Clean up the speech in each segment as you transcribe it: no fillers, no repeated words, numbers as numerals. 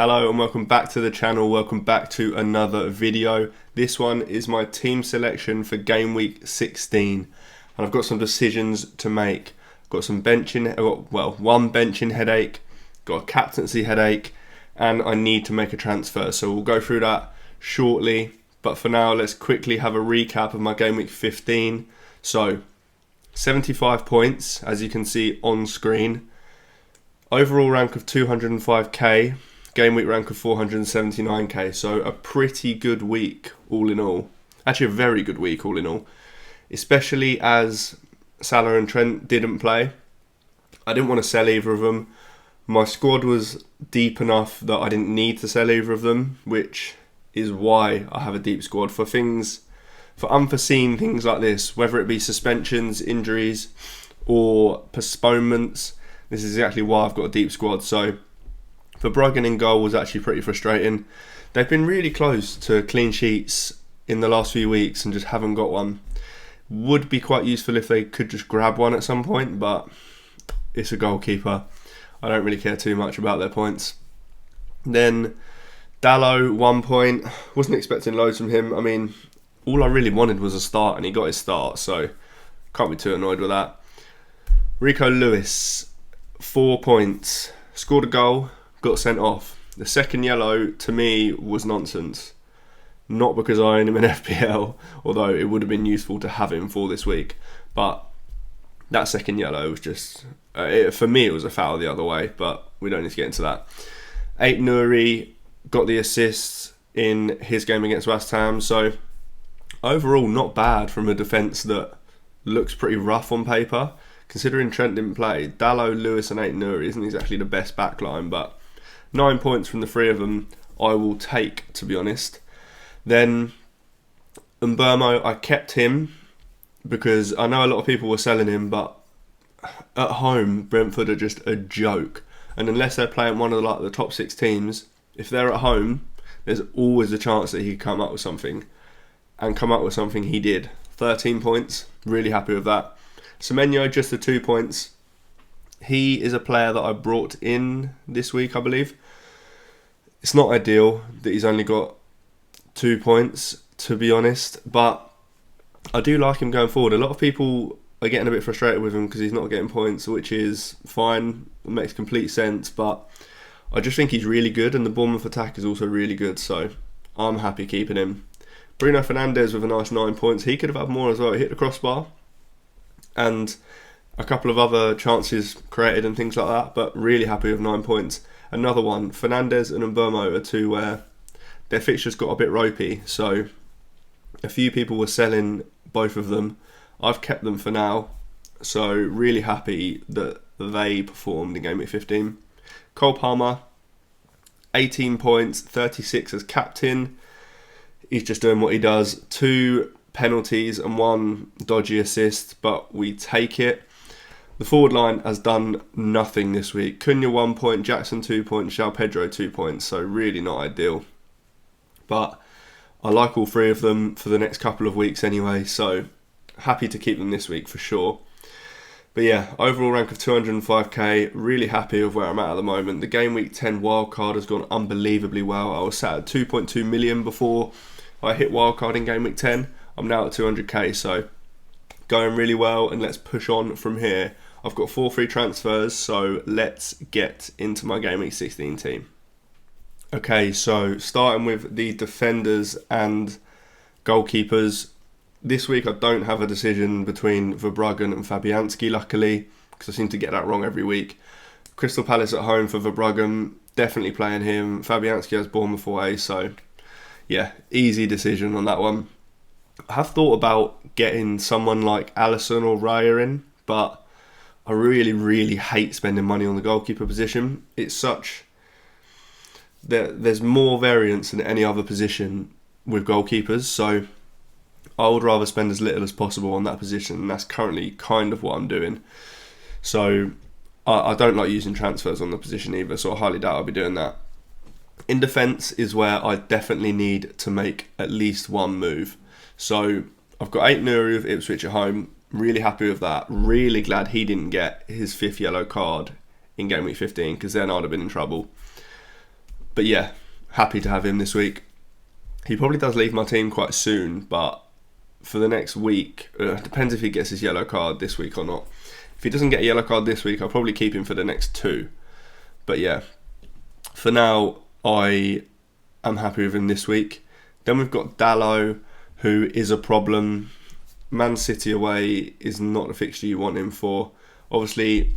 Hello and welcome back to the channel, welcome back to another video. This one is my team selection for game week 16 and I've got some decisions to make. I've got some benching, one benching headache, got a captaincy headache, and I need to make a transfer. So we'll go through that shortly, but for now let's quickly have a recap of my game week 15. So 75 points, as you can see on screen, overall rank of 205k, game week rank of 479k, so a pretty good week all in all. Actually a very good week all in all, especially as Salah and Trent didn't play. I didn't want to sell either of them. My squad was deep enough that I didn't need to sell either of them, which is why I have a deep squad for unforeseen things like this, whether it be suspensions, injuries or postponements. This is exactly why I've got a deep squad. So Verbruggen in goal was actually pretty frustrating. They've been really close to clean sheets in the last few weeks and just haven't got one. Would be quite useful if they could just grab one at some point, but it's a goalkeeper. I don't really care too much about their points. Then Dalot, 1 point. Wasn't expecting loads from him. I mean, all I really wanted was a start and he got his start, so can't be too annoyed with that. Rico Lewis, 4 points. Scored a goal, got sent off. The second yellow to me was nonsense. Not because I own him in FPL, although it would have been useful to have him for this week. But that second yellow was just, for me it was a foul the other way, but we don't need to get into that. 8 Nouri got the assists in his game against West Ham, so overall not bad from a defence that looks pretty rough on paper. Considering Trent didn't play, Dalot, Lewis and 8 Nouri isn't exactly the best backline, but 9 points from the three of them I will take, to be honest. Then Mbeumo, I kept him because I know a lot of people were selling him, but at home Brentford are just a joke. And unless they're playing one of the top 6 teams, if they're at home, there's always a chance that he could come up with something. And come up with something he did. 13 points, really happy with that. Semenyo, just the 2 points. He is a player that I brought in this week, I believe. It's not ideal that he's only got 2 points, to be honest, but I do like him going forward. A lot of people are getting a bit frustrated with him because he's not getting points, which is fine. It makes complete sense, but I just think he's really good, and the Bournemouth attack is also really good, so I'm happy keeping him. Bruno Fernandes with a nice 9 points. He could have had more as well. He hit the crossbar and a couple of other chances created and things like that, but really happy with 9 points. Another one, Fernandes and Mbeumo are two where their fixtures got a bit ropey, so a few people were selling both of them. I've kept them for now, so really happy that they performed in game week 15. Cole Palmer, 18 points, 36 as captain. He's just doing what he does. 2 penalties and 1 dodgy assist, but we take it. The forward line has done nothing this week. Cunha 1 point, Jackson 2 points, João Pedro 2 points, so really not ideal. But I like all three of them for the next couple of weeks anyway, so happy to keep them this week for sure. But yeah, overall rank of 205k, really happy with where I'm at the moment. The game week 10 wildcard has gone unbelievably well. I was sat at 2.2 million before I hit wildcard in game week 10. I'm now at 200k, so going really well, and let's push on from here. I've got 4 free transfers, so let's get into my game week 16 team. Okay, so starting with the defenders and goalkeepers. This week I don't have a decision between Verbruggen and Fabianski, luckily, because I seem to get that wrong every week. Crystal Palace at home for Verbruggen, definitely playing him. Fabianski has Bournemouth away, so yeah, easy decision on that one. I have thought about getting someone like Alisson or Raya in, but I really hate spending money on the goalkeeper position. It's such... There's more variance than any other position with goalkeepers, so I would rather spend as little as possible on that position, and that's currently kind of what I'm doing. So I don't like using transfers on the position either, so I highly doubt I'll be doing that. In defence is where I definitely need to make at least one move. So I've got 8 Nouri of Ipswich at home, really happy with that. Really glad he didn't get his 5th yellow card in game week 15, because then I'd have been in trouble. But yeah, happy to have him this week. He probably does leave my team quite soon, but for the next week, depends if he gets his yellow card this week or not. If he doesn't get a yellow card this week, I'll probably keep him for the next 2. But yeah, for now, I am happy with him this week. Then we've got Dalot, who is a problem. Man City away is not the fixture you want him for. Obviously,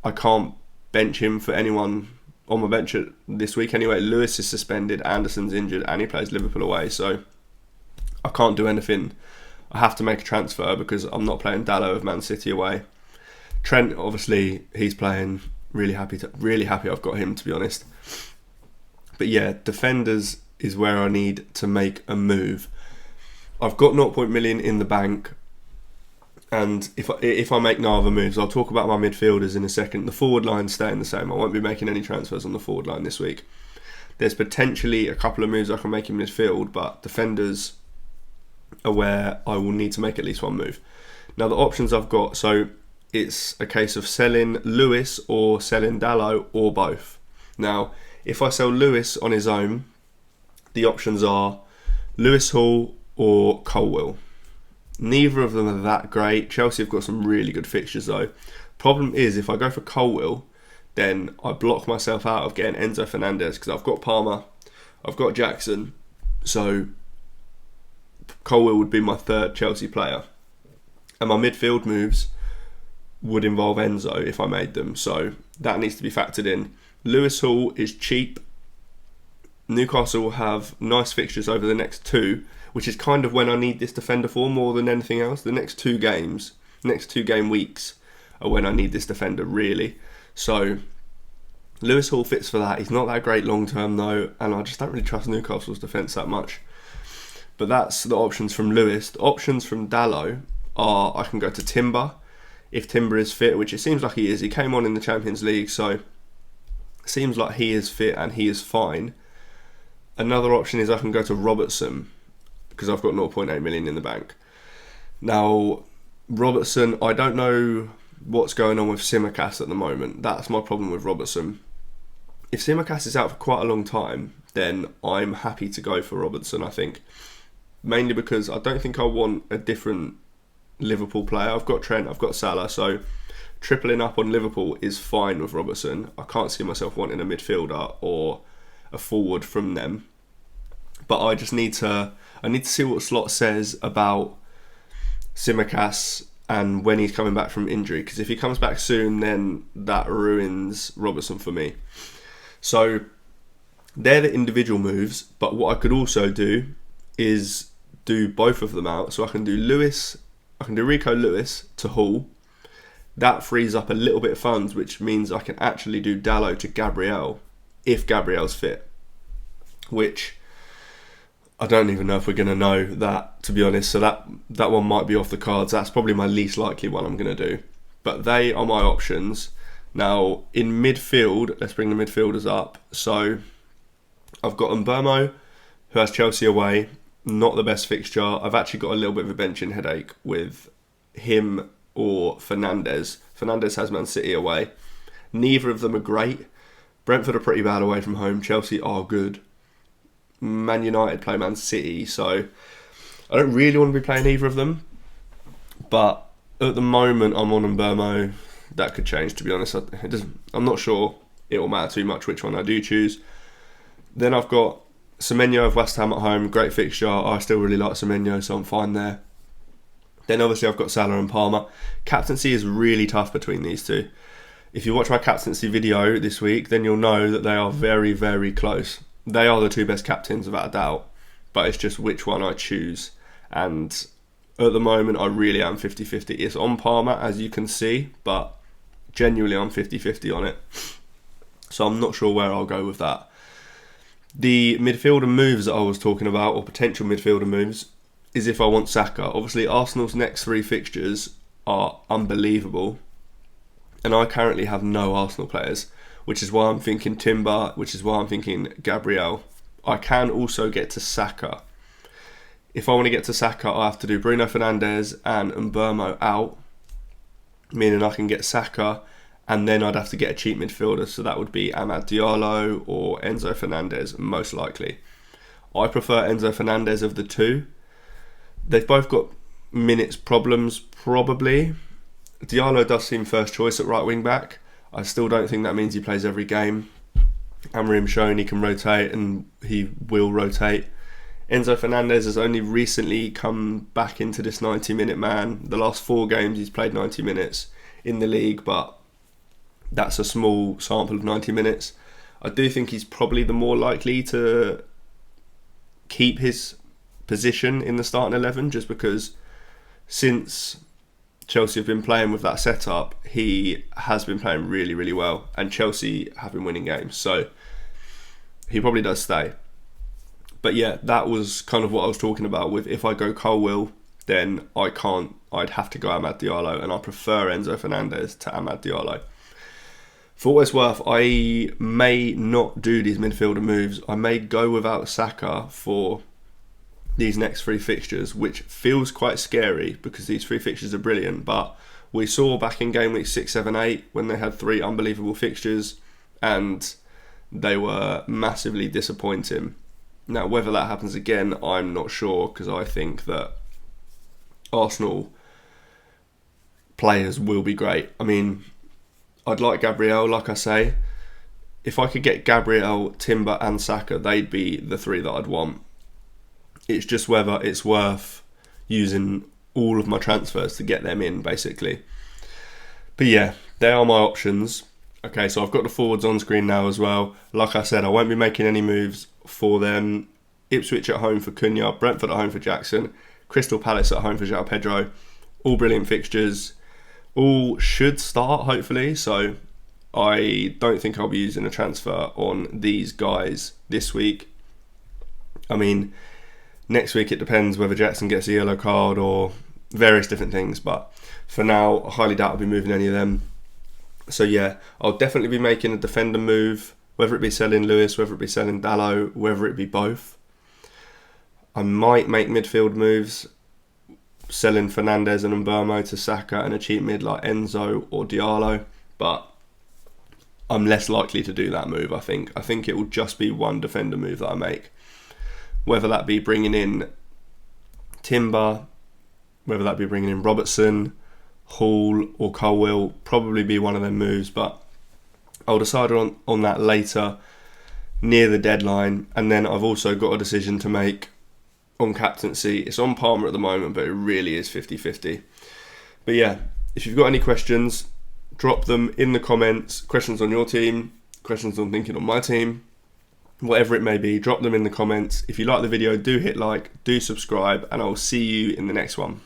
I can't bench him for anyone on my bench this week anyway. Lewis is suspended, Anderson's injured, and he plays Liverpool away, so I can't do anything. I have to make a transfer because I'm not playing Dalot of Man City away. Trent, obviously, he's playing. Really happy I've got him, to be honest. But yeah, defenders is where I need to make a move. I've got 0.1 million in the bank, and if I make no other moves, I'll talk about my midfielders in a second. The forward line's staying the same. I won't be making any transfers on the forward line this week. There's potentially a couple of moves I can make in midfield, but defenders are where I will need to make at least one move. Now the options I've got, so it's a case of selling Lewis or selling Dalot or both. Now, if I sell Lewis on his own, the options are Lewis Hall or Colwill. Neither of them are that great. Chelsea have got some really good fixtures though. Problem is, if I go for Colwill, then I block myself out of getting Enzo Fernandez because I've got Palmer, I've got Jackson, so Colwill would be my third Chelsea player. And my midfield moves would involve Enzo if I made them, so that needs to be factored in. Lewis Hall is cheap. Newcastle will have nice fixtures over the next 2, which is kind of when I need this defender for more than anything else. The next 2 games, next 2 game weeks are when I need this defender really. So Lewis Hall fits for that. He's not that great long term though, and I just don't really trust Newcastle's defence that much. But that's the options from Lewis. The options from Dalot are I can go to Timber if Timber is fit, which it seems like he is. He came on in the Champions League, so it seems like he is fit and he is fine. Another option is I can go to Robertson because I've got 0.8 million in the bank. Now, Robertson, I don't know what's going on with Simicast at the moment. That's my problem with Robertson. If Simicast is out for quite a long time, then I'm happy to go for Robertson, I think. Mainly because I don't think I want a different Liverpool player. I've got Trent, I've got Salah, so tripling up on Liverpool is fine with Robertson. I can't see myself wanting a midfielder or a forward from them. But I just need to see what Slot says about Simicast and when he's coming back from injury, because if he comes back soon, then that ruins Robertson for me. So they're the individual moves, but what I could also do is do both of them out. So I can do Rico Lewis to Hall. That frees up a little bit of funds, which means I can actually do Dalot to Gabriel if Gabriel's fit, which I don't even know if we're going to know that, to be honest. So that one might be off the cards. That's probably my least likely one I'm going to do. But they are my options. Now, in midfield, let's bring the midfielders up. So I've got Mbeumo, who has Chelsea away. Not the best fixture. I've actually got a little bit of a benching headache with him or Fernandez. Fernandez has Man City away. Neither of them are great. Brentford are pretty bad away from home. Chelsea are good. Man United play Man City, so I don't really want to be playing either of them. But at the moment, I'm on Mbeumo. That could change, to be honest. I'm not sure it will matter too much which one I do choose. Then I've got Semenyo of West Ham at home, great fixture. I still really like Semenyo, so I'm fine there. Then obviously I've got Salah and Palmer. Captaincy is really tough between these two. If you watch my captaincy video this week, then you'll know that they are very, very close. They are the 2 best captains without a doubt, but it's just which one I choose. And at the moment, I really am 50-50. It's on Palmer, as you can see, but genuinely I'm 50-50 on it. So I'm not sure where I'll go with that. The midfielder moves that I was talking about, or potential midfielder moves, is if I want Saka. Obviously, Arsenal's next 3 fixtures are unbelievable, and I currently have no Arsenal players, which is why I'm thinking Timber, which is why I'm thinking Gabriel. I can also get to Saka. If I want to get to Saka, I have to do Bruno Fernandes and Mbeumo out, meaning I can get Saka and then I'd have to get a cheap midfielder, so that would be Amad Diallo or Enzo Fernandez, most likely. I prefer Enzo Fernandez of the two. They've both got minutes problems, probably. Diallo does seem first choice at right wing back. I still don't think that means he plays every game. Amorim's shown he can rotate, and he will rotate. Enzo Fernandez has only recently come back into this 90-minute man. The last 4 games he's played 90 minutes in the league, but that's a small sample of 90 minutes. I do think he's probably the more likely to keep his position in the starting 11, just because since Chelsea have been playing with that setup, he has been playing really, really well, and Chelsea have been winning games, so he probably does stay. But yeah, that was kind of what I was talking about with, if I go Colwill, then I'd have to go Amad Diallo, and I prefer Enzo Fernandez to Amad Diallo. For what it's worth, I may not do these midfielder moves. I may go without Saka for these next 3 fixtures, which feels quite scary because these 3 fixtures are brilliant, but we saw back in game week 6, 7, 8 when they had 3 unbelievable fixtures and they were massively disappointing. Now, whether that happens again, I'm not sure, because I think that Arsenal players will be great. I mean, I'd like Gabriel, like I say. If I could get Gabriel, Timber and Saka, they'd be the 3 that I'd want. It's just whether it's worth using all of my transfers to get them in, basically. But yeah, they are my options. Okay, so I've got the forwards on screen now as well. Like I said, I won't be making any moves for them. Ipswich at home for Cunha, Brentford at home for Jackson, Crystal Palace at home for João Pedro. All brilliant fixtures. All should start, hopefully. So I don't think I'll be using a transfer on these guys this week. I mean, next week it depends whether Jackson gets a yellow card or various different things. But for now, I highly doubt I'll be moving any of them. So yeah, I'll definitely be making a defender move, whether it be selling Lewis, whether it be selling Dallo, whether it be both. I might make midfield moves, selling Fernandez and Mbeumo to Saka and a cheap mid like Enzo or Diallo, but I'm less likely to do that move, I think. I think it will just be one defender move that I make. Whether that be bringing in Timber, whether that be bringing in Robertson, Hall or Colwill, probably be one of them moves, but I'll decide on that later, near the deadline. And then I've also got a decision to make on captaincy. It's on Palmer at the moment, but it really is 50-50. But yeah, if you've got any questions, drop them in the comments. Questions on your team, questions on thinking on my team, whatever it may be, drop them in the comments. If you like the video, do hit like, do subscribe, and I'll see you in the next one.